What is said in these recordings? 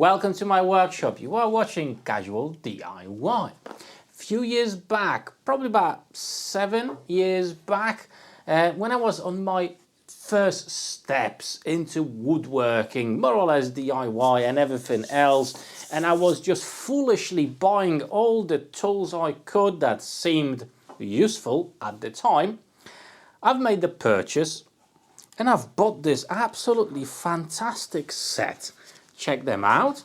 welcome to my workshop. You are watching Casual DIY. A few years back, probably about 7 years back, when I was on my first steps into woodworking, more or less DIY and everything else, and I was just foolishly buying all the tools I could that seemed useful at the time. I've made the purchase and I've bought this absolutely fantastic set. Check them out.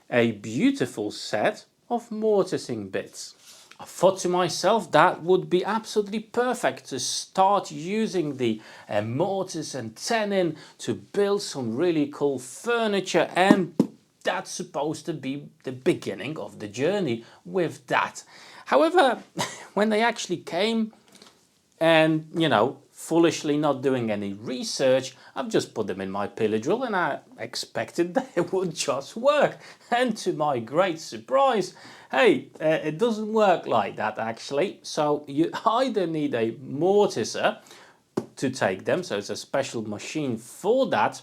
A beautiful set of mortising bits. I thought to myself that would be absolutely perfect to start using the mortise and tenon to build some really cool furniture, and that's supposed to be the beginning of the journey with that. However, when they actually came and, foolishly not doing any research, I've just put them in my pillar drill and I expected they would just work. And to my great surprise, hey, it doesn't work like that actually. So you either need a mortiser to take them, so it's a special machine for that,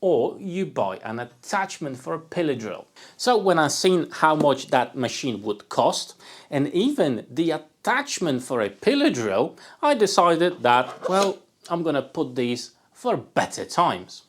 or you buy an attachment for a pillar drill. So when I seen how much that machine would cost and even the attachment for a pillar drill, I decided that, well, I'm gonna put these for better times.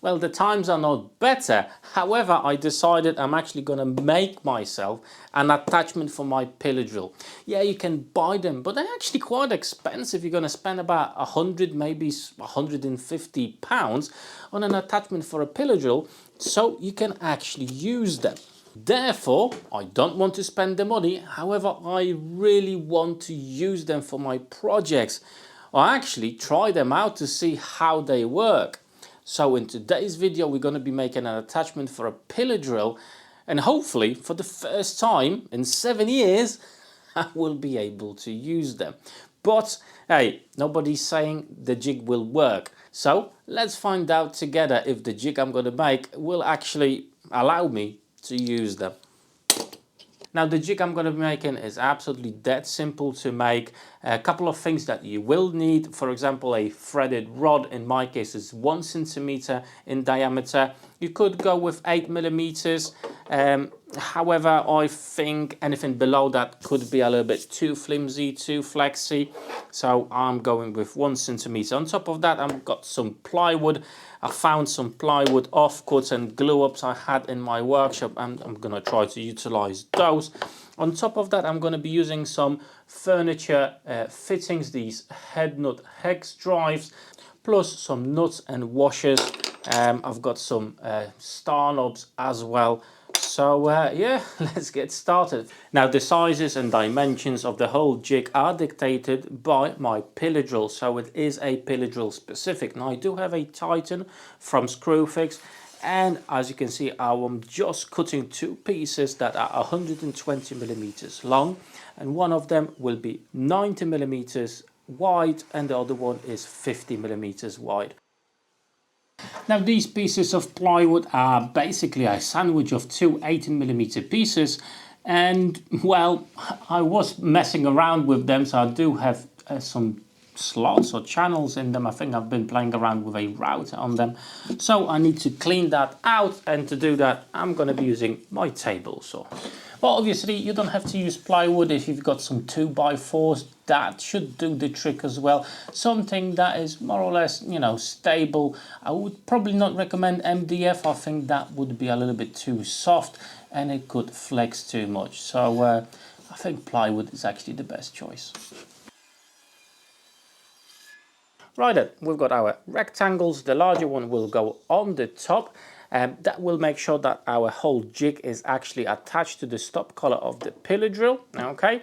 Well, the times are not better. However, I decided I'm actually going to make myself an attachment for my pillar drill. Yeah, you can buy them, but they're actually quite expensive. You're going to spend about 100, maybe 150 pounds on an attachment for a pillar drill, so you can actually use them. Therefore, I don't want to spend the money. However, I really want to use them for my projects. I actually try them out to see how they work. So in today's video, we're going to be making an attachment for a pillar drill, and hopefully for the first time in 7 years, I will be able to use them. But hey, nobody's saying the jig will work. So let's find out together if the jig I'm going to make will actually allow me to use them. Now the jig I'm going to be making is absolutely dead simple to make. A couple of things that you will need, for example, a threaded rod. In my case is 1 centimeter in diameter. You could go with 8 millimeters. However, I think anything below that could be a little bit too flimsy, too flexy. So I'm going with 1 centimeter. On top of that, I've got some plywood. I found some plywood offcuts and glue ups I had in my workshop, and I'm going to try to utilize those. On top of that, I'm going to be using some furniture fittings, these head nut hex drives, plus some nuts and washers. I've got some star knobs as well. So yeah, let's get started. Now the sizes and dimensions of the whole jig are dictated by my pillar drill, so it is a pillar drill specific. Now I do have a Titan from Screwfix, and as you can see, I'm just cutting 2 pieces that are 120 millimeters long, and one of them will be 90 millimeters wide and the other one is 50 millimeters wide. Now these pieces of plywood are basically a sandwich of 2 18mm pieces, and well, I was messing around with them, so I do have some slots or channels in them. I think I've been playing around with a router on them, so I need to clean that out, and to do that I'm going to be using my table saw. Well, obviously you don't have to use plywood if you've got some 2x4s. That should do the trick as well. Something that is more or less, stable. I would probably not recommend MDF. I think that would be a little bit too soft and it could flex too much. So I think plywood is actually the best choice. Right then, we've got our rectangles. The larger one will go on the top. That will make sure that our whole jig is actually attached to the stop collar of the pillar drill, okay?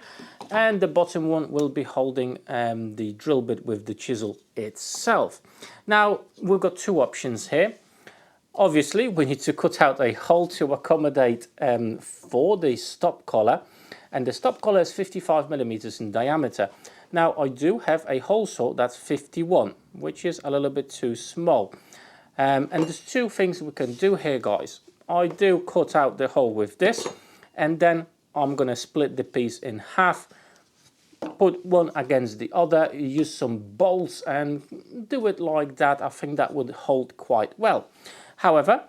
And the bottom one will be holding the drill bit with the chisel itself. Now, we've got 2 options here. Obviously, we need to cut out a hole to accommodate for the stop collar, and the stop collar is 55 millimeters in diameter. Now, I do have a hole saw that's 51, which is a little bit too small. And there's 2 things we can do here, guys. I do cut out the hole with this, and then I'm going to split the piece in half, put one against the other, use some bolts and do it like that. I think that would hold quite well. However,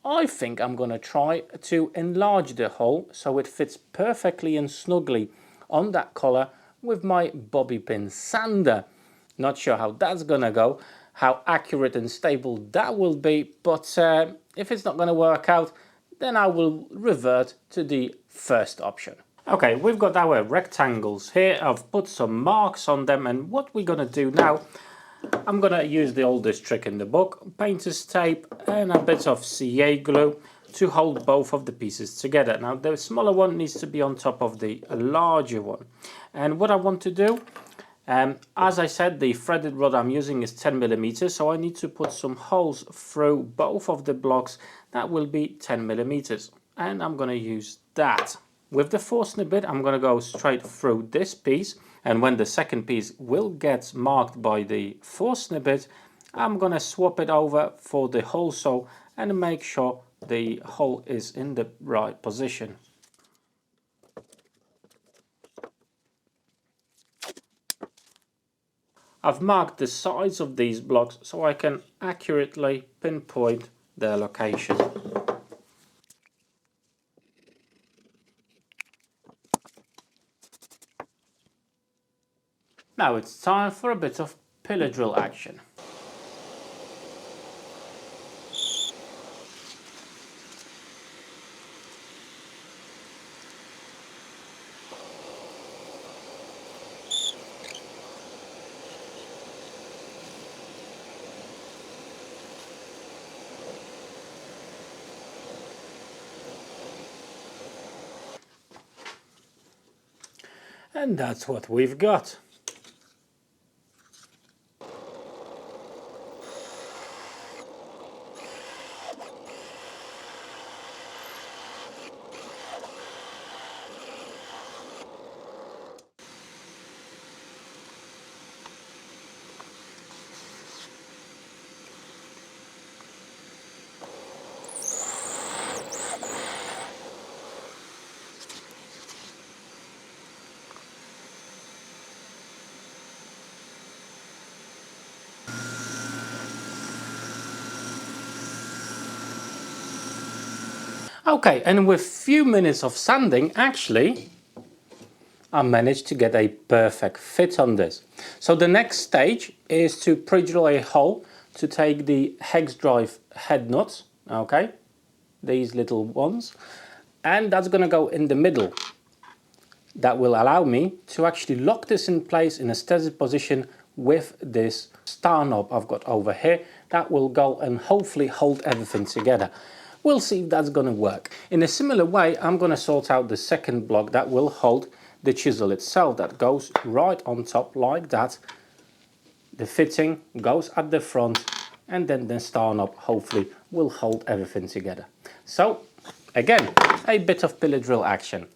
I think I'm going to try to enlarge the hole so it fits perfectly and snugly on that collar with my bobby pin sander. Not sure how that's going to go, how accurate and stable that will be, but if it's not going to work out, then I will revert to the first option. Okay, we've got our rectangles here. I've put some marks on them, and what we're going to do now, I'm going to use the oldest trick in the book, painter's tape and a bit of CA glue to hold both of the pieces together. Now the smaller one needs to be on top of the larger one. And what I want to do, as I said, the threaded rod I'm using is 10 millimeters, so I need to put some holes through both of the blocks that will be 10 millimeters. And I'm going to use that. With the Forstner bit, I'm going to go straight through this piece, and when the second piece will get marked by the Forstner bit, I'm going to swap it over for the hole saw and make sure the hole is in the right position. I've marked the sides of these blocks so I can accurately pinpoint their location. Now it's time for a bit of pillar drill action. And that's what we've got. Okay, and with few minutes of sanding, actually, I managed to get a perfect fit on this. So the next stage is to pre-drill a hole to take the hex drive head nuts, okay, these little ones, and that's going to go in the middle. That will allow me to actually lock this in place in a steady position with this star knob I've got over here. That will go and hopefully hold everything together. We'll see if that's going to work. In a similar way, I'm going to sort out the second block that will hold the chisel itself. That goes right on top like that. The fitting goes at the front, and then the star knob hopefully will hold everything together. So again, a bit of pillar drill action.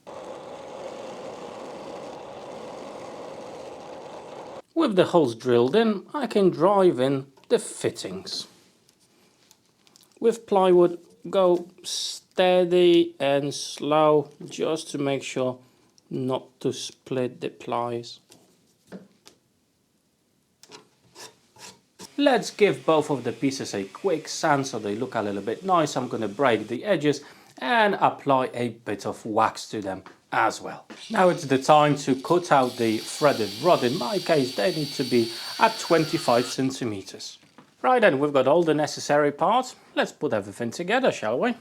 With the holes drilled in, I can drive in the fittings. With plywood, go steady and slow just to make sure not to split the plies. Let's give both of the pieces a quick sand so they look a little bit nice. I'm going to break the edges and apply a bit of wax to them as well. Now it's the time to cut out the threaded rod. In my case, they need to be at 25 centimeters. Right then, we've got all the necessary parts. Let's put everything together, shall we?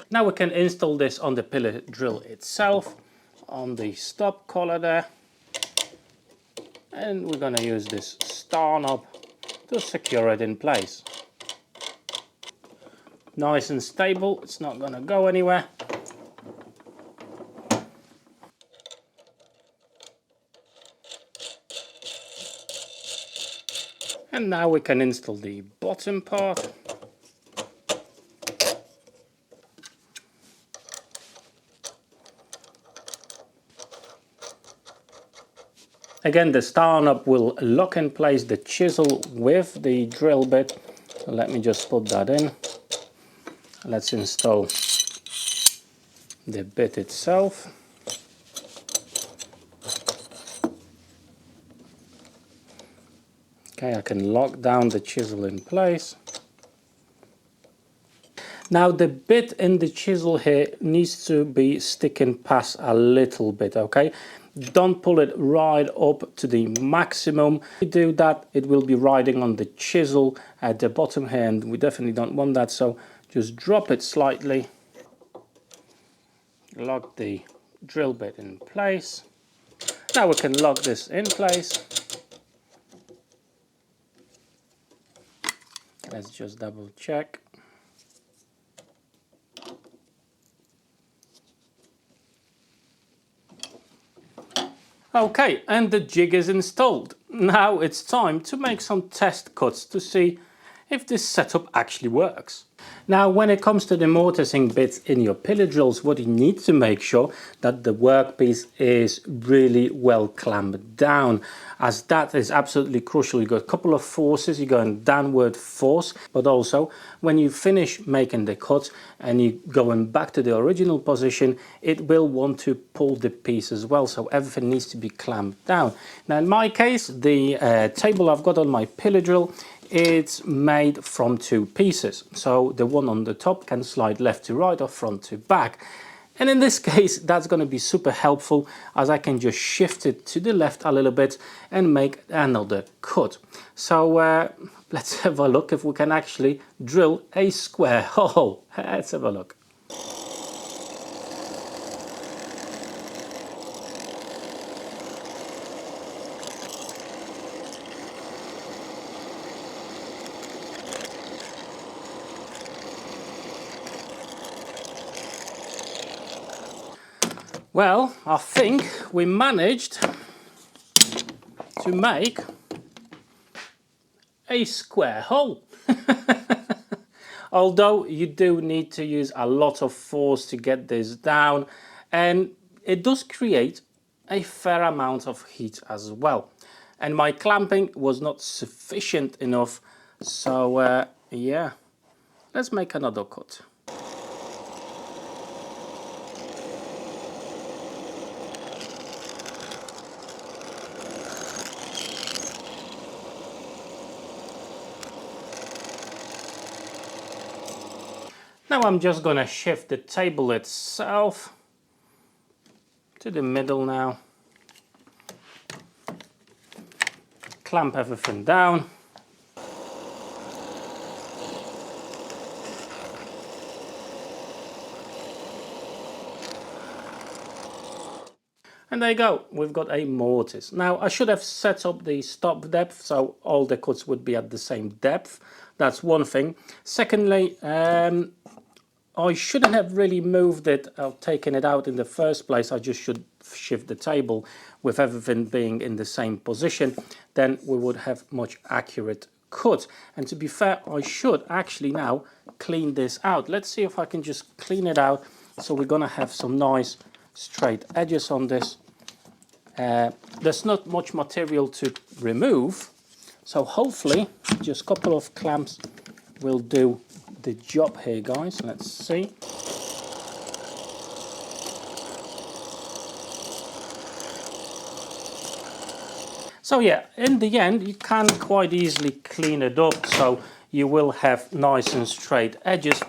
Now we can install this on the pillar drill itself, on the stop collar there. And we're going to use this star knob to secure it in place. Nice and stable, it's not going to go anywhere. And now we can install the bottom part. Again, the star knob will lock in place the chisel with the drill bit. So let me just put that in. Let's install the bit itself. Okay, I can lock down the chisel in place. Now the bit in the chisel here needs to be sticking past a little bit, okay? Don't pull it right up to the maximum. If you do that, it will be riding on the chisel at the bottom here, and we definitely don't want that, so just drop it slightly. Lock the drill bit in place. Now we can lock this in place. Let's just double check. Okay, and the jig is installed. Now it's time to make some test cuts to see if this setup actually works. Now when it comes to the mortising bits in your pillar drills, what you need to make sure that the workpiece is really well clamped down, as that is absolutely crucial. You got a couple of forces, you're going downward force, but also when you finish making the cuts and you're going back to the original position, it will want to pull the piece as well, so everything needs to be clamped down. Now in my case, the table I've got on my pillar drill, it's made from two pieces, so the one on the top can slide left to right or front to back, and in this case that's going to be super helpful, as I can just shift it to the left a little bit and make another cut. So let's have a look if we can actually drill a square hole. Let's have a look. Well, I think we managed to make a square hole. Although you do need to use a lot of force to get this down, and it does create a fair amount of heat as well. And my clamping was not sufficient enough, so yeah, let's make another cut. Now I'm just going to shift the table itself to the middle now. Clamp everything down. And there you go, we've got a mortise. Now I should have set up the stop depth so all the cuts would be at the same depth. That's one thing. Secondly, I shouldn't have really moved it or taken it out in the first place. I just should shift the table with everything being in the same position. Then we would have much accurate cut. And to be fair, I should actually now clean this out. Let's see if I can just clean it out. So we're going to have some nice straight edges on this. There's not much material to remove. So hopefully just a couple of clamps will do the job here, guys. Let's see. So yeah, in the end you can quite easily clean it up, so you will have nice and straight edges.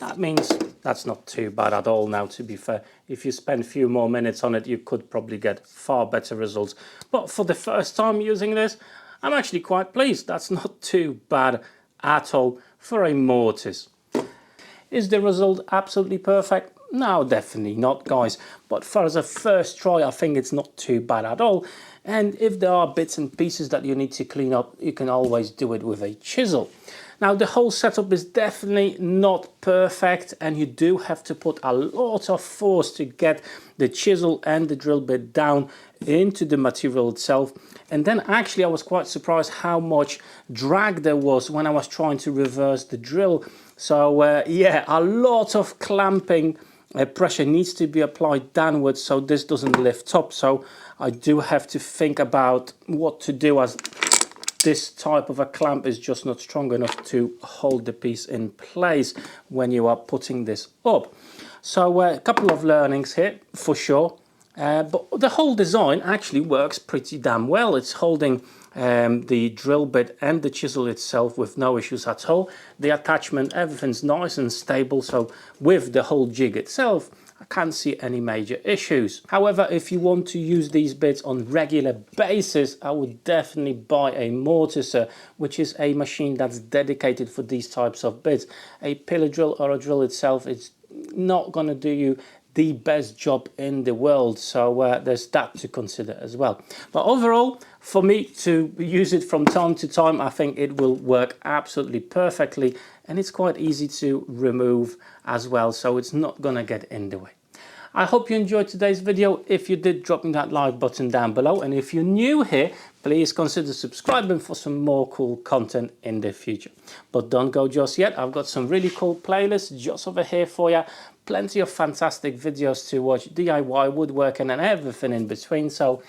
That means that's not too bad at all. Now, to be fair, if you spend a few more minutes on it, you could probably get far better results. But for the first time using this, I'm actually quite pleased. That's not too bad at all for a mortise. Is the result absolutely perfect? No, definitely not, guys. But for as a first try, I think it's not too bad at all. And if there are bits and pieces that you need to clean up, you can always do it with a chisel. Now, the whole setup is definitely not perfect, and you do have to put a lot of force to get the chisel and the drill bit down into the material itself. And then actually I was quite surprised how much drag there was when I was trying to reverse the drill. So yeah, a lot of clamping pressure needs to be applied downwards so this doesn't lift up. So I do have to think about what to do, as this type of a clamp is just not strong enough to hold the piece in place when you are putting this up. So a couple of learnings here for sure. But the whole design actually works pretty damn well. It's holding the drill bit and the chisel itself with no issues at all. The attachment, everything's nice and stable, so with the whole jig itself, I can't see any major issues. However, if you want to use these bits on regular basis, I would definitely buy a mortiser, which is a machine that's dedicated for these types of bits. A pillar drill or a drill itself, it's not going to do you the best job in the world, so there's that to consider as well. But overall, for me to use it from time to time, I think it will work absolutely perfectly, and it's quite easy to remove as well, so it's not gonna get in the way. I hope you enjoyed today's video. If you did, drop me that like button down below, and if you're new here, please consider subscribing for some more cool content in the future. But don't go just yet. I've got some really cool playlists just over here for you. Plenty of fantastic videos to watch, DIY, woodworking and everything in between. So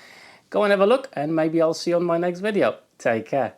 go and have a look, and maybe I'll see you on my next video. Take care.